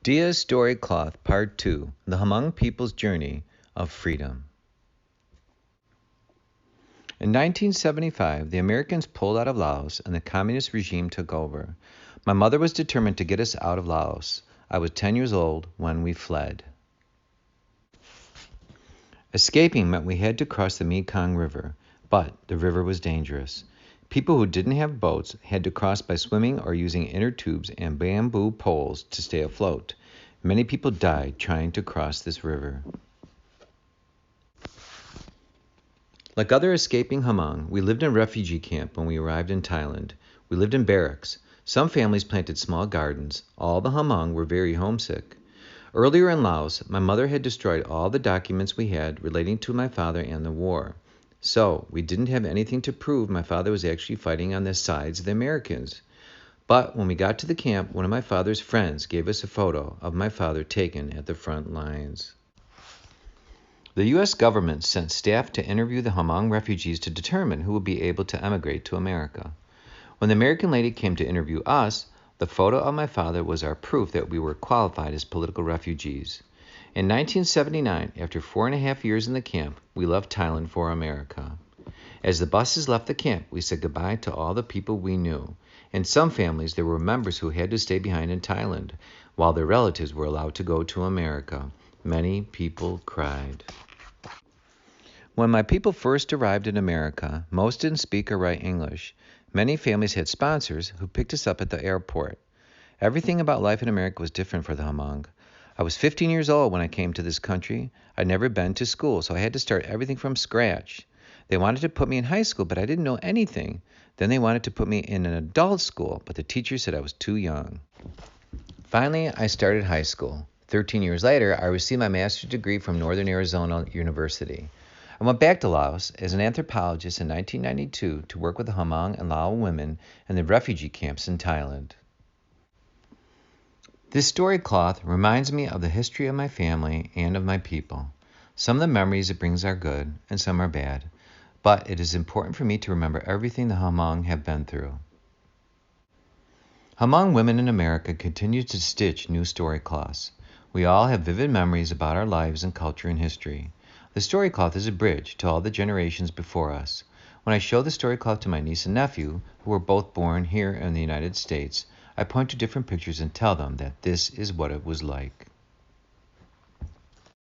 Dia's Story Cloth, Part 2, The Hmong People's Journey of Freedom. In 1975, the Americans pulled out of Laos and the communist regime took over. My mother was determined to get us out of Laos. I was 10 years old when we fled. Escaping meant we had to cross the Mekong River, but the river was dangerous. People who didn't have boats had to cross by swimming or using inner tubes and bamboo poles to stay afloat. Many people died trying to cross this river. Like other escaping Hmong, we lived in a refugee camp when we arrived in Thailand. We lived in barracks. Some families planted small gardens. All the Hmong were very homesick. Earlier in Laos, my mother had destroyed all the documents we had relating to my father and the war. So, we didn't have anything to prove my father was actually fighting on the sides of the Americans. But when we got to the camp, one of my father's friends gave us a photo of my father taken at the front lines. The U.S. government sent staff to interview the Hmong refugees to determine who would be able to emigrate to America. When the American lady came to interview us, the photo of my father was our proof that we were qualified as political refugees. In 1979, after 4.5 years in the camp, we left Thailand for America. As the buses left the camp, we said goodbye to all the people we knew. In some families, there were members who had to stay behind in Thailand, while their relatives were allowed to go to America. Many people cried. When my people first arrived in America, most didn't speak or write English. Many families had sponsors who picked us up at the airport. Everything about life in America was different for the Hmong. I was 15 years old when I came to this country. I'd never been to school, so I had to start everything from scratch. They wanted to put me in high school, but I didn't know anything. Then they wanted to put me in an adult school, but the teacher said I was too young. Finally, I started high school. 13 years later, I received my master's degree from Northern Arizona University. I went back to Laos as an anthropologist in 1992 to work with the Hmong and Lao women in the refugee camps in Thailand. This story cloth reminds me of the history of my family and of my people. Some of the memories it brings are good and some are bad, but it is important for me to remember everything the Hmong have been through. Hmong women in America continue to stitch new story cloths. We all have vivid memories about our lives and culture and history. The story cloth is a bridge to all the generations before us. When I show the story cloth to my niece and nephew, who were both born here in the United States, I point to different pictures and tell them that this is what it was like.